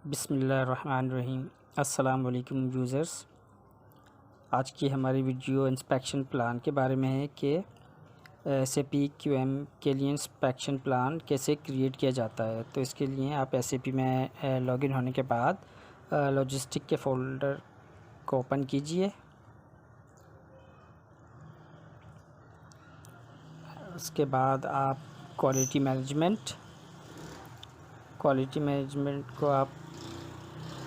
बिस्मिल्लाहिर्रहमानिर्रहीम। अस्सलाम वालेकुम यूज़र्स। आज की हमारी वीडियो इंस्पेक्शन प्लान के बारे में है कि SAP QM के लिए इंस्पेक्शन प्लान कैसे क्रिएट किया जाता है। तो इसके लिए आप SAP में लॉगिन होने के बाद लॉजिस्टिक के फ़ोल्डर को ओपन कीजिए। उसके बाद आप क्वालिटी मैनेजमेंट को आप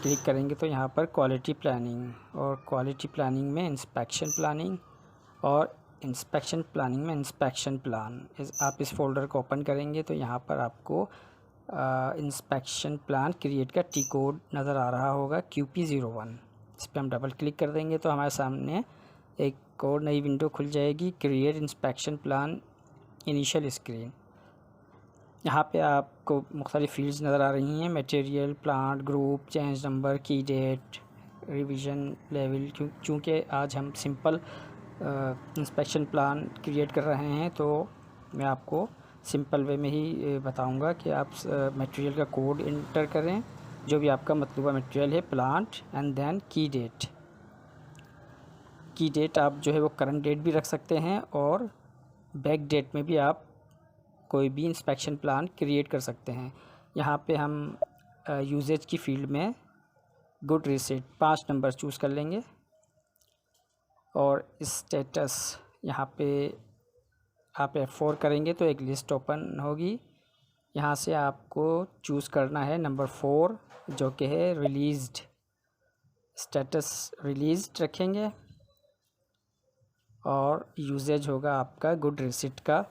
क्लिक करेंगे तो यहाँ पर क्वालिटी प्लानिंग में इंस्पेक्शन प्लानिंग और इंस्पेक्शन प्लानिंग में इंस्पेक्शन प्लान आप इस फोल्डर को ओपन करेंगे तो यहाँ पर आपको इंस्पेक्शन प्लान क्रिएट का टी कोड नज़र आ रहा होगा QP01। इस पर हम डबल क्लिक कर देंगे तो हमारे सामने एक और नई विंडो खुल जाएगी, create inspection plan initial screen. यहाँ पे आपको मुख्तलिफ़ फील्ड्स नज़र आ रही हैं, material, plant, group, change number, की डेट, रिवीजन लेवल। चूँकि आज हम सिंपल इंस्पेक्शन प्लान क्रिएट कर रहे हैं तो मैं आपको सिंपल वे में ही बताऊंगा कि आप मटेरियल का कोड इंटर करें, जो भी आपका मतलूबा मटेरियल है, प्लांट, एंड देन की डेट आप जो है वो करंट डेट भी रख सकते हैं और बैक डेट में भी आप कोई भी इंस्पेक्शन प्लान क्रिएट कर सकते हैं। यहाँ पे हम यूजेज की फील्ड में गुड रिसीट 5 नंबर चूज़ कर लेंगे और स्टेटस यहाँ पे आप F4 करेंगे तो एक लिस्ट ओपन होगी। यहाँ से आपको चूज़ करना है नंबर 4 जो कि है रिलीज़्ड। स्टेटस रिलीज़्ड रखेंगे और यूजेज होगा आपका गुड रिसीट का।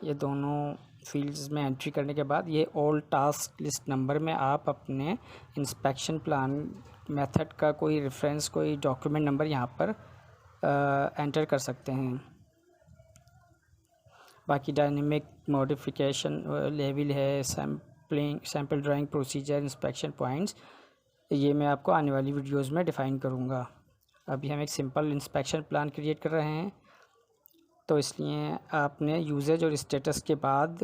ये दोनों फील्ड्स में एंट्री करने के बाद ये ऑल टास्क लिस्ट नंबर में आप अपने इंस्पेक्शन प्लान मेथड का कोई रेफरेंस, कोई डॉक्यूमेंट नंबर यहाँ पर एंटर कर सकते हैं। बाकी डायनेमिक मॉडिफिकेशन लेवल है, sample drawing procedure, inspection points, ये मैं आपको आने वाली वीडियोज़ में डिफ़ाइन करूँगा। अभी हम एक सिंपल इंस्पेक्शन प्लान क्रिएट कर रहे हैं तो इसलिए आपने यूजेज और स्टेटस के बाद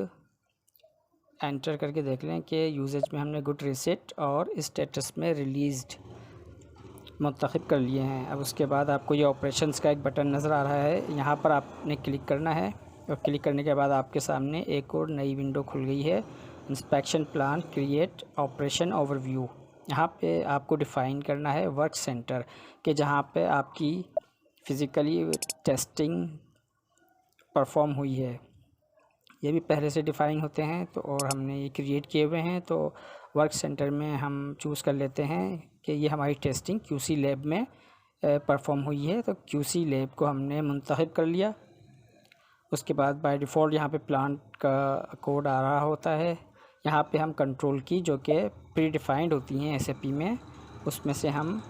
एंटर करके देख लें कि यूजेज में हमने गुड रिसीट और स्टेटस में रिलीज़्ड मुंतखब कर लिए हैं। अब उसके बाद आपको ये ऑपरेशंस का एक बटन नज़र आ रहा है, यहाँ पर आपने क्लिक करना है और क्लिक करने के बाद आपके सामने एक और नई विंडो खुल गई है, inspection plan create operation overview. यहाँ पे आपको डिफ़ाइन करना है वर्क सेंटर के जहाँ पे आपकी फ़िज़िकली टेस्टिंग परफॉर्म हुई है। ये भी पहले से डिफ़ाइन होते हैं तो और हमने ये क्रिएट किए हुए हैं। तो वर्क सेंटर में हम चूज़ कर लेते हैं कि ये हमारी टेस्टिंग QC लैब में परफॉर्म हुई है, तो QC लैब को हमने मुंतखब कर लिया। उसके बाद बाय डिफ़ॉल्ट यहाँ पे प्लांट का कोड आ रहा होता है। यहाँ पे हम कंट्रोल की जो कि प्री डिफाइंड होती हैं SAP में, उसमें से हम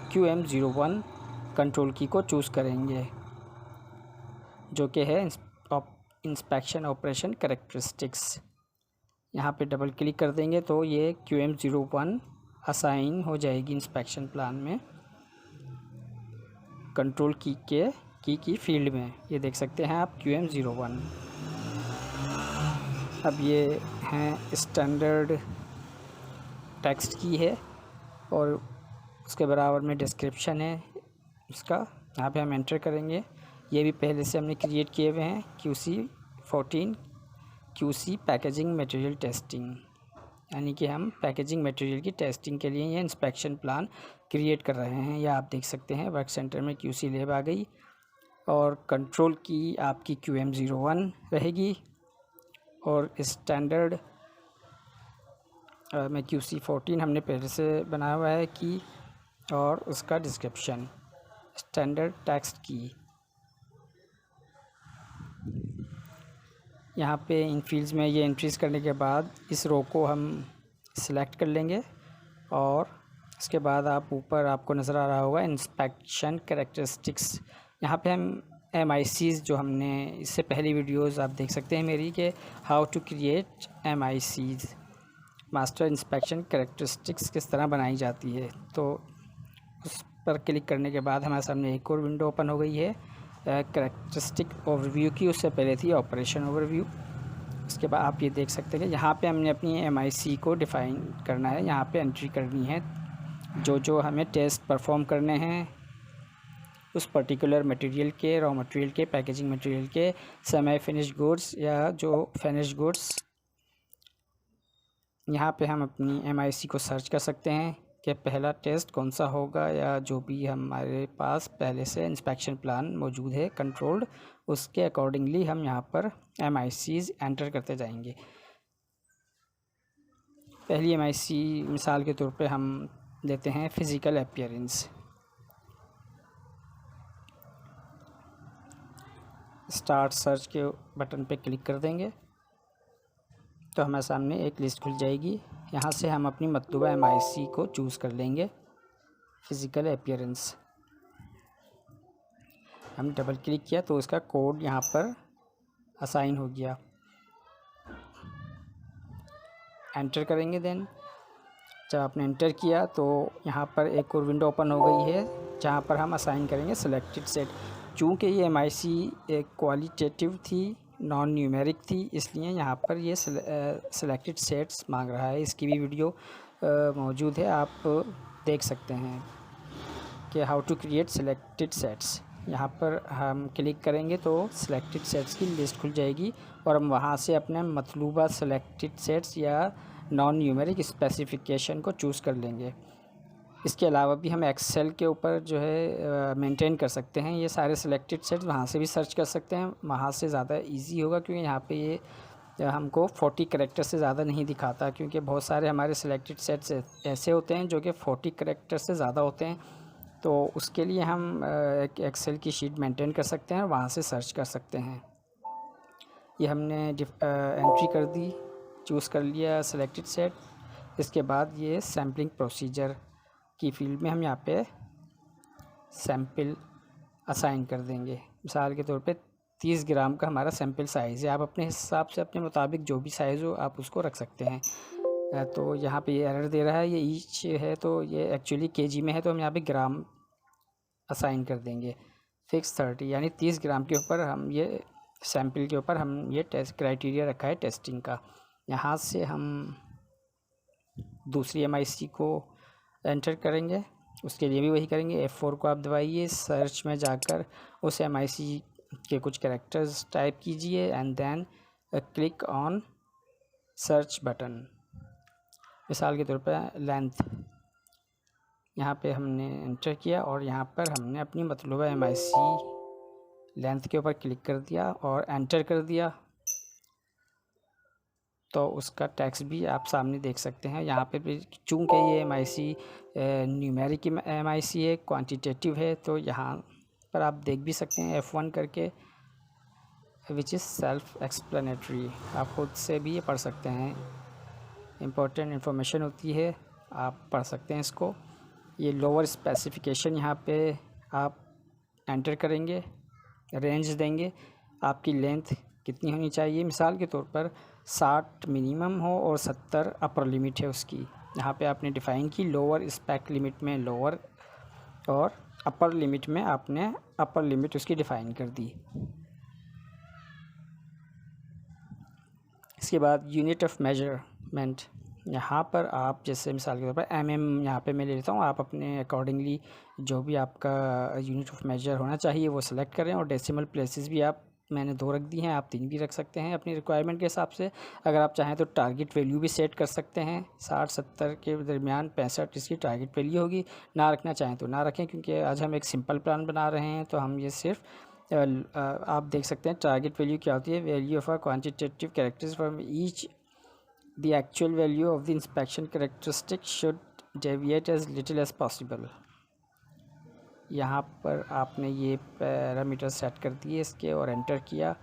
QM01 कंट्रोल की को चूज़ करेंगे जो कि है इंस्पेक्शन ऑपरेशन कैरेक्टरिस्टिक्स। यहाँ पे डबल क्लिक कर देंगे तो ये QM01 असाइन हो जाएगी इंस्पेक्शन प्लान में कंट्रोल की फील्ड में। ये देख सकते हैं आप QM01। अब ये हैं स्टैंडर्ड टेक्स्ट की है और उसके बराबर में डिस्क्रिप्शन है उसका। यहाँ पे हम एंटर करेंगे। ये भी पहले से हमने क्रिएट किए हुए हैं, QC14 QC packaging material testing, यानी कि हम पैकेजिंग मटेरियल की टेस्टिंग के लिए ये इंस्पेक्शन प्लान क्रिएट कर रहे हैं। यह आप देख सकते हैं वर्क सेंटर में QC लैब आ गई और कंट्रोल की आपकी QM01 रहेगी और स्टैंडर्ड में QC14 हमने पहले से बनाया हुआ है की और उसका डिस्क्रिप्शन स्टैंडर्ड टेक्स्ट की। यहाँ पे इन फील्ड्स में ये एंट्रीज़ करने के बाद इस रो को हम सिलेक्ट कर लेंगे और इसके बाद आप ऊपर आपको नज़र आ रहा होगा इंस्पेक्शन कैरेक्टरिस्टिक्स। यहाँ पे हम MICs जो हमने इससे पहली वीडियोस आप देख सकते हैं मेरी कि how to create MICs master inspection characteristics किस तरह बनाई जाती है, तो उस पर क्लिक करने के बाद हमारे सामने एक और विंडो ओपन हो गई है कैरेक्टरिस्टिक ओवरव्यू की। उससे पहले थी ऑपरेशन ओवरव्यू। उसके बाद आप ये देख सकते हैं कि यहाँ पे हमने अपनी MIC को डिफ़ाइन करना है, यहाँ पे एंट्री करनी है जो हमें टेस्ट परफॉर्म करने हैं उस पर्टिकुलर मटेरियल के, रॉ मटेरियल के, पैकेजिंग मटेरियल के, सेमी फिनिश्ड गुड्स या जो फिनिश्ड गुड्स। यहाँ पे हम अपनी MIC को सर्च कर सकते हैं कि पहला टेस्ट कौन सा होगा, या जो भी हमारे पास पहले से इंस्पेक्शन प्लान मौजूद है कंट्रोल्ड, उसके अकॉर्डिंगली हम यहाँ पर MICs एंटर करते जाएंगे। पहली MIC मिसाल के तौर पे हम लेते हैं फ़िज़िकल अपीयरेंस। स्टार्ट सर्च के बटन पे क्लिक कर देंगे तो हमारे सामने एक लिस्ट खुल जाएगी। यहाँ से हम अपनी मतलूबा MIC को चूज़ कर लेंगे, फ़िज़िकल अपीयरेंस। हम डबल क्लिक किया तो उसका कोड यहाँ पर असाइन हो गया। एंटर करेंगे। देन जब आपने एंटर किया तो यहाँ पर एक और विंडो ओपन हो गई है जहाँ पर हम असाइन करेंगे सिलेक्टेड सेट। चूँकि ये MIC एक क्वालिटेटिव थी, नॉन न्यूमेरिक थी, इसलिए यहाँ पर ये सिलेक्टेड सेट्स मांग रहा है। इसकी भी वीडियो मौजूद है, आप देख सकते हैं कि how to create selected sets. यहाँ पर हम क्लिक करेंगे तो सिलेक्टेड सेट्स की लिस्ट खुल जाएगी और हम वहाँ से अपने मतलूबा सिलेक्टेड सेट्स या नॉन न्यूमेरिक स्पेसिफिकेशन को चूज़ कर लेंगे। इसके अलावा भी हम एक्सेल के ऊपर जो है मेंटेन कर सकते हैं ये सारे सिलेक्टेड सेट्स, वहाँ से भी सर्च कर सकते हैं। वहाँ से ज़्यादा इजी होगा क्योंकि यहाँ पे ये हमको 40 कैरेक्टर से ज़्यादा नहीं दिखाता, क्योंकि बहुत सारे हमारे सिलेक्टेड सेट्स ऐसे होते हैं जो कि 40 कैरेक्टर से ज़्यादा होते हैं। तो उसके लिए हम एक एक्सेल की शीट मेंटेन कर सकते हैं, वहाँ से सर्च कर सकते हैं। ये हमने एंट्री कर दी, चूज़ कर लिया सिलेक्टेड सेट। इसके बाद ये सैम्पलिंग प्रोसीजर की फील्ड में हम यहाँ पे सैम्पल असाइन कर देंगे। मिसाल के तौर पे 30 ग्राम का हमारा सैम्पल साइज़ है। आप अपने हिसाब से अपने मुताबिक जो भी साइज़ हो आप उसको रख सकते हैं। तो यहाँ पे ये एरर दे रहा है, ये ईच है तो ये एक्चुअली केजी में है, तो हम यहाँ पे ग्राम असाइन कर देंगे। फिक्स 30 यानी 30 ग्राम के ऊपर हम ये सैम्पल के ऊपर हम ये टेस्ट क्राइटेरिया रखा है टेस्टिंग का। यहाँ से हम दूसरी MIC को एंटर करेंगे, उसके लिए भी वही करेंगे। F4 को आप दबाइए, सर्च में जाकर उस MIC के कुछ कैरेक्टर्स टाइप कीजिए and then click on search button. मिसाल के तौर पर लेंथ, यहाँ पे हमने एंटर किया और यहाँ पर हमने अपनी मतलूबा MIC लेंथ के ऊपर क्लिक कर दिया और एंटर कर दिया, तो उसका टेक्स्ट भी आप सामने देख सकते हैं। यहाँ पे भी चूँकि ये MIC न्यूमेरिक MIC है, क्वांटिटेटिव है, तो यहाँ पर आप देख भी सकते हैं F1 करके, विच इज़ सेल्फ एक्सप्लेनेटरी। आप खुद से भी ये पढ़ सकते हैं, इम्पोर्टेंट इन्फॉर्मेशन होती है, आप पढ़ सकते हैं इसको। ये लोअर स्पेसिफिकेशन यहाँ पे आप एंटर करेंगे, रेंज देंगे, आपकी लेंथ कितनी होनी चाहिए। मिसाल के तौर पर 60 मिनिमम हो और 70 अपर लिमिट है उसकी। यहाँ पे आपने डिफ़ाइन की, लोअर स्पेक लिमिट में लोअर और अपर लिमिट में आपने अपर लिमिट उसकी डिफ़ाइन कर दी। इसके बाद यूनिट ऑफ मेजरमेंट, यहाँ पर आप जैसे मिसाल के तौर पर MM यहाँ पे मैं ले लेता हूँ, आप अपने अकॉर्डिंगली जो भी आपका यूनिट ऑफ मेजर होना चाहिए वो सिलेक्ट करें। और डेसिमल प्लेसेस भी आप मैंने 2 रख दी हैं, आप 3 भी रख सकते हैं अपनी रिक्वायरमेंट के हिसाब से। अगर आप चाहें तो टारगेट वैल्यू भी सेट कर सकते हैं, 60-70 के दरमियान 65 इसकी टारगेट वैल्यू होगी। ना रखना चाहें तो ना रखें, क्योंकि आज हम एक सिंपल प्लान बना रहे हैं, तो हम ये सिर्फ आप देख सकते हैं टारगेट वैल्यू क्या होती है। Value of a quantitative characters from each the actual value of the inspection characteristic should deviate as little as possible. यहाँ पर आपने ये पैरामीटर सेट कर दिए इसके और एंटर किया,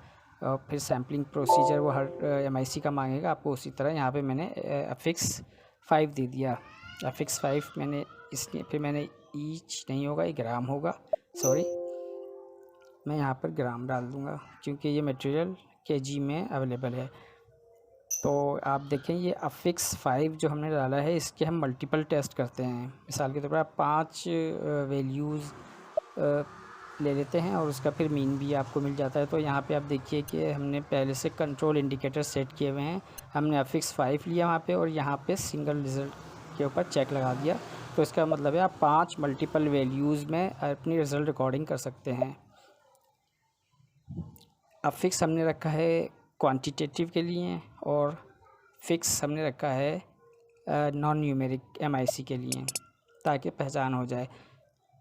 और फिर सैम्पलिंग प्रोसीजर वो हर MIC का मांगेगा आपको। उसी तरह यहाँ पे मैंने अफिक्स 5 दे दिया। अफिक्स 5 मैंने इसलिए, फिर मैंने ईच नहीं होगा, ये ग्राम होगा, सॉरी मैं यहाँ पर ग्राम डाल दूँगा क्योंकि ये मटेरियल केजी में अवेलेबल है। तो आप देखें ये अफिक्स 5 जो हमने डाला है इसके हम मल्टीपल टेस्ट करते हैं। मिसाल के तौर पर आप 5 वैल्यूज़ ले लेते हैं और उसका फिर मीन भी आपको मिल जाता है। तो यहाँ पे आप देखिए कि हमने पहले से कंट्रोल इंडिकेटर सेट किए हुए हैं। हमने अफिक्स 5 लिया वहाँ पे और यहाँ पे सिंगल रिज़ल्ट के ऊपर चेक लगा दिया। तो इसका मतलब है आप 5 मल्टीपल वैल्यूज़ में अपनी रिज़ल्ट रिकॉर्डिंग कर सकते हैं। अफिक्स हमने रखा है क्वांटिटेटिव के लिए और फिक्स हमने रखा है नॉन न्यूमेरिक MIC के लिए, ताकि पहचान हो जाए।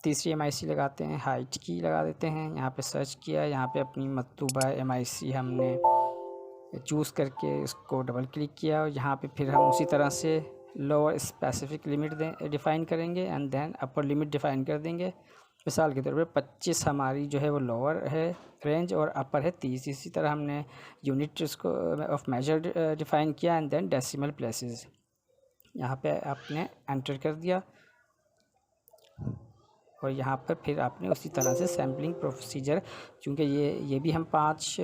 तीसरी MIC लगाते हैं, हाइट की लगा देते हैं। यहाँ पे सर्च किया, यहाँ पे अपनी मतलूबा MIC हमने चूज़ करके इसको डबल क्लिक किया और यहाँ पे फिर हम उसी तरह से लोअर स्पेसिफिक लिमिट डिफ़ाइन करेंगे and then upper limit define कर देंगे। मिसाल के तौर पे 25 हमारी जो है वो लोअर है रेंज और अपर है 30। इसी तरह हमने यूनिट इसको ऑफ मेजर डिफ़ाइन किया एंड देन डेसिमल प्लेसेस यहाँ पे आपने एंटर कर दिया और यहाँ पर फिर आपने उसी तरह से सैम्पलिंग प्रोसीजर, क्योंकि ये भी हम 5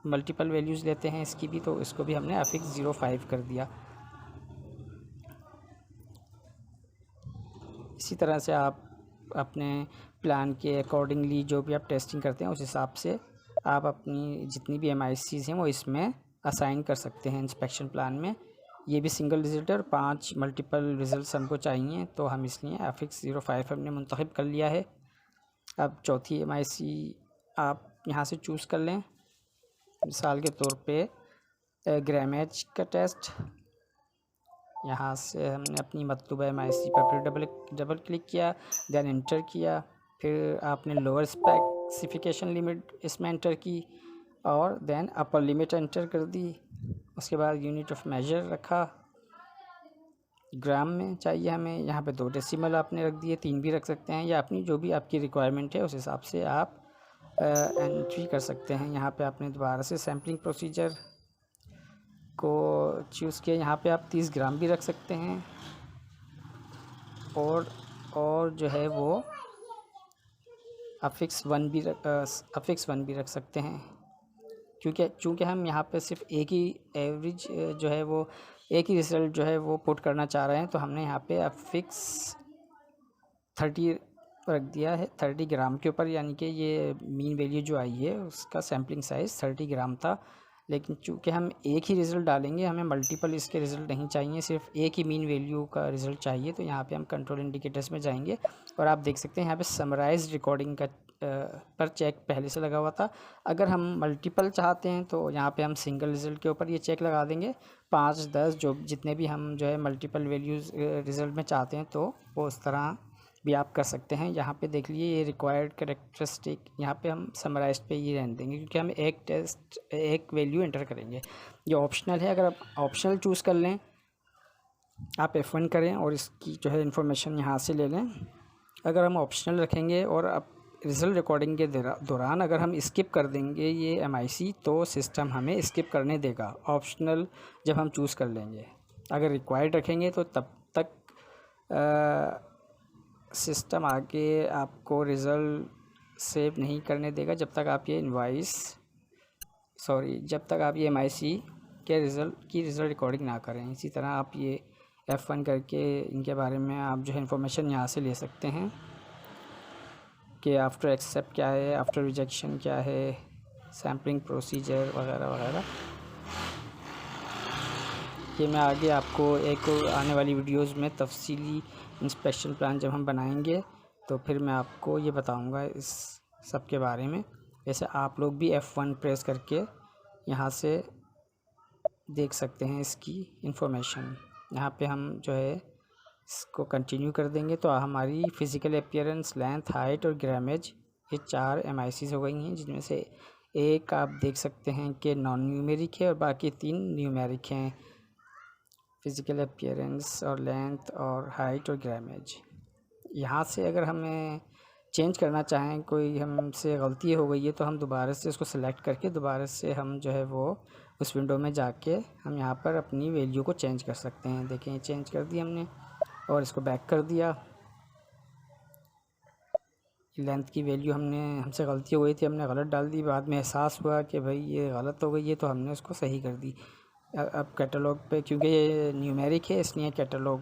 मल्टीपल वैल्यूज़ लेते हैं इसकी भी, तो इसको भी हमने अफिक्स 05 कर दिया। इसी तरह से आप अपने प्लान के अकॉर्डिंगली जो भी आप टेस्टिंग करते हैं उस हिसाब से आप अपनी जितनी भी MICs हैं वो इसमें असाइन कर सकते हैं इंस्पेक्शन प्लान में। ये भी सिंगल रिज़ल्ट है और 5 मल्टीपल रिज़ल्ट्स हमको चाहिए, तो हम इसलिए अफिक्स 05 हमने मुंतखब कर लिया है। अब चौथी MIC आप यहाँ से चूज़ कर लें। मिसाल के तौर पे ग्रामेज का टेस्ट, यहाँ से हमने अपनी मतलूबा MIC पर फिर डबल क्लिक किया, देन इंटर किया। फिर आपने लोअर स्पेसिफिकेशन लिमिट इसमें एंटर की और देन अपर लिमिट एंटर कर दी। उसके बाद यूनिट ऑफ मेजर रखा, ग्राम में चाहिए हमें। यहाँ पे 2 डेसिमल आपने रख दिए, 3 भी रख सकते हैं या अपनी जो भी आपकी रिक्वायरमेंट है उस हिसाब से आप एंट्री कर सकते हैं। यहाँ पे आपने दोबारा से सैम्पलिंग प्रोसीजर को चूज़ किया। यहाँ पे आप 30 ग्राम भी रख सकते हैं और जो है वो अफिक्स 1 भी रख सकते हैं, चूँकि हम यहाँ पे सिर्फ एक ही एवरेज जो है वो एक ही रिज़ल्ट जो है वो पुट करना चाह रहे हैं। तो हमने यहाँ पे अफिक्स 30 रख दिया है 30 ग्राम के ऊपर, यानी कि ये मीन वैल्यू जो आई है उसका सैम्पलिंग साइज़ 30 ग्राम था। लेकिन चूँकि हम एक ही रिज़ल्ट डालेंगे, हमें मल्टीपल इसके रिज़ल्ट नहीं चाहिए, सिर्फ एक ही मीन वैल्यू का रिज़ल्ट चाहिए। तो यहाँ पे हम कंट्रोल इंडिकेटर्स में जाएंगे और आप देख सकते हैं यहाँ पे समराइज्ड रिकॉर्डिंग का पर चेक पहले से लगा हुआ था। अगर हम मल्टीपल चाहते हैं तो यहाँ पे हम सिंगल रिज़ल्ट के ऊपर ये चेक लगा देंगे। 5, 10 जो जितने भी हम जो है मल्टीपल वैल्यूज़ रिज़ल्ट में चाहते हैं तो वो उस तरह भी आप कर सकते हैं। यहाँ पे देख लीजिए ये रिक्वायर्ड कैरेक्टरिस्टिक, यहाँ पे हम समराइज्ड पे ही रहने देंगे क्योंकि हम एक वैल्यू एंटर करेंगे। ये ऑप्शनल है, अगर आप ऑप्शनल चूज़ कर लें आप F1 करें और इसकी जो है इंफॉर्मेशन यहाँ से ले लें। अगर हम ऑप्शनल रखेंगे और अब रिज़ल्ट रिकॉर्डिंग के दौरान अगर हम स्किप कर देंगे ये MIC तो सिस्टम हमें स्किप करने देगा। ऑप्शनल जब हम चूज़ कर लेंगे, अगर रिक्वायर्ड रखेंगे तो तब तक सिस्टम आगे आपको रिज़ल्ट सेव नहीं करने देगा जब तक आप ये जब तक आप ये MIC के रिज़ल्ट रिकॉर्डिंग ना करें। इसी तरह आप ये F1 करके इनके बारे में आप जो है इंफॉर्मेशन यहाँ से ले सकते हैं कि आफ्टर एक्सेप्ट क्या है, आफ्टर रिजेक्शन क्या है, सैम्पलिंग प्रोसीजर वगैरह वगैरह। ये मैं आगे आपको एक आने वाली वीडियोस में तफसीली इंस्पेक्शन प्लान जब हम बनाएंगे तो फिर मैं आपको ये बताऊंगा इस सब के बारे में। वैसे आप लोग भी F1 प्रेस करके यहाँ से देख सकते हैं इसकी इंफॉर्मेशन। यहाँ पे हम जो है इसको कंटिन्यू कर देंगे तो हमारी फ़िज़िकल अपीयरेंस, लेंथ, हाइट और ग्रामेज ये 4 MICs हो गई हैं, जिनमें से एक आप देख सकते हैं कि नॉन न्यूमेरिक है और बाकी 3 न्यूमेरिक हैं। फ़िज़िकल अपीयरेंस और लेंथ और हाइट और ग्रामेज। यहाँ से अगर हमें चेंज करना चाहें, कोई हमसे गलती हो गई है तो हम दोबारा से इसको सेलेक्ट करके दोबारा से हम जो है वो उस विंडो में जाके हम यहाँ पर अपनी वैल्यू को चेंज कर सकते हैं। देखें चेंज कर दी हमने और इसको बैक कर दिया। लेंथ की वैल्यू हमसे गलती हो गई थी, हमने गलत डाल दी, बाद में एहसास हुआ कि भाई ये गलत हो गई है तो हमने उसको सही कर दी। अब कैटलॉग पे क्योंकि ये न्यूमेरिक है इसलिए कैटलॉग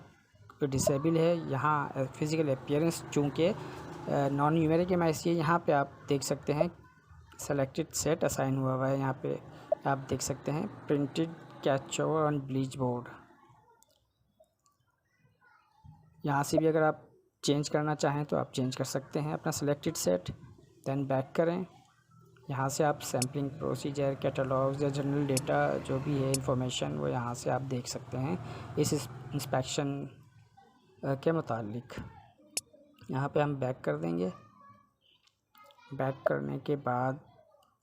डिसेबल है। यहाँ फ़िज़िकल अपीयरेंस चूँकि नॉन न्यूमेरिक MIC है। यहाँ पे आप देख सकते हैं सेलेक्टेड सेट असाइन हुआ है। यहाँ पे आप देख सकते हैं printed catch over on bleach board. यहाँ से भी अगर आप चेंज करना चाहें तो आप चेंज कर सकते हैं अपना सेलेक्टेड सेट। देन बैक करें। यहाँ से आप सैम्पलिंग प्रोसीजर, कैटलॉग्स या जनरल डेटा जो भी है इंफॉर्मेशन वो यहाँ से आप देख सकते हैं इस इंस्पेक्शन के मुतालिक। यहाँ पे हम बैक कर देंगे। बैक करने के बाद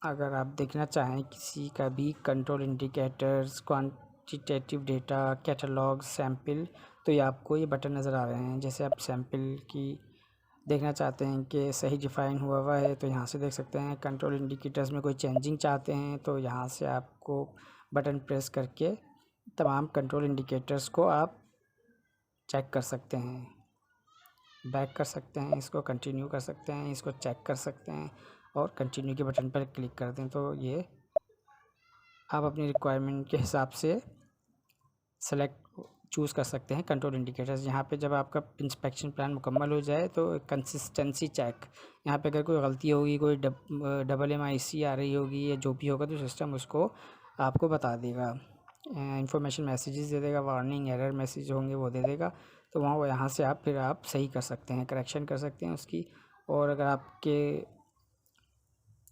अगर आप देखना चाहें किसी का भी control indicators, quantitative data, catalogue, sample, तो ये आपको ये बटन नज़र आ रहे हैं। जैसे आप सैम्पल की देखना चाहते हैं कि सही डिफ़ाइन हुआ है तो यहाँ से देख सकते हैं। कंट्रोल इंडिकेटर्स में कोई चेंजिंग चाहते हैं तो यहाँ से आपको बटन प्रेस करके तमाम कंट्रोल इंडिकेटर्स को आप चेक कर सकते हैं। बैक कर सकते हैं, इसको कंटिन्यू कर सकते हैं, इसको चेक कर सकते हैं और कंटिन्यू के बटन पर क्लिक कर दें तो ये आप अपनी रिक्वायरमेंट के हिसाब से चूज़ कर सकते हैं कंट्रोल इंडिकेटर्स। यहाँ पे जब आपका इंस्पेक्शन प्लान मुकम्मल हो जाए तो कंसिस्टेंसी चेक, यहाँ पे अगर कोई गलती होगी, कोई डबल MIC आ रही होगी या जो भी होगा तो सिस्टम उसको आपको बता देगा, इंफॉर्मेशन मैसेजेस दे देगा, वार्निंग एरर मैसेज होंगे वो दे देगा। तो वहाँ यहाँ से आप फिर आप सही कर सकते हैं, करेक्शन कर सकते हैं उसकी। और अगर आपके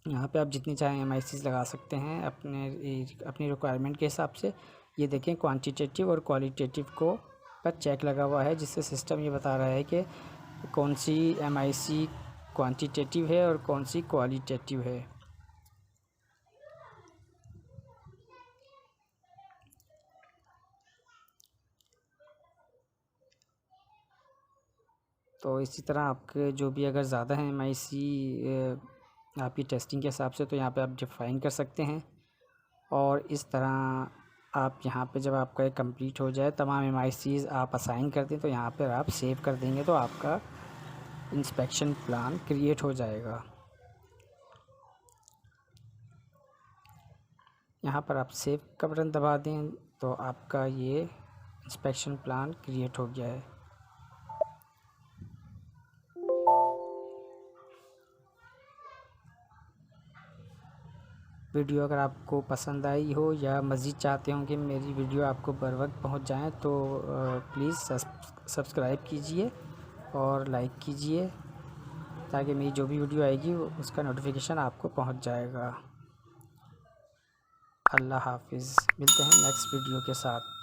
यहाँ पे आप जितनी चाहें MICs लगा सकते हैं अपनी रिक्वायरमेंट के हिसाब से। ये देखें क्वांटिटेटिव और क्वालिटेटिव को पर चेक लगा हुआ है, जिससे सिस्टम ये बता रहा है कि कौन सी MIC क्वांटिटेटिव है और कौन सी क्वालिटेटिव है। तो इसी तरह आपके जो भी अगर ज़्यादा है MIC आपकी टेस्टिंग के हिसाब से तो यहाँ पे आप डिफ़ाइन कर सकते हैं। और इस तरह आप यहाँ पे जब आपका ये कंप्लीट हो जाए, तमाम MICs आप असाइन कर दें तो यहाँ पर आप सेव कर देंगे तो आपका इंस्पेक्शन प्लान क्रिएट हो जाएगा। यहाँ पर आप सेव का बटन दबा दें तो आपका ये इंस्पेक्शन प्लान क्रिएट हो गया है। वीडियो अगर आपको पसंद आई हो या मज़ीद चाहते हो कि मेरी वीडियो आपको बर वक्त पहुँच जाए तो प्लीज़ सब्सक्राइब कीजिए और लाइक कीजिए ताकि मेरी जो भी वीडियो आएगी उसका नोटिफिकेशन आपको पहुँच जाएगा। अल्लाह हाफिज़। मिलते हैं नेक्स्ट वीडियो के साथ।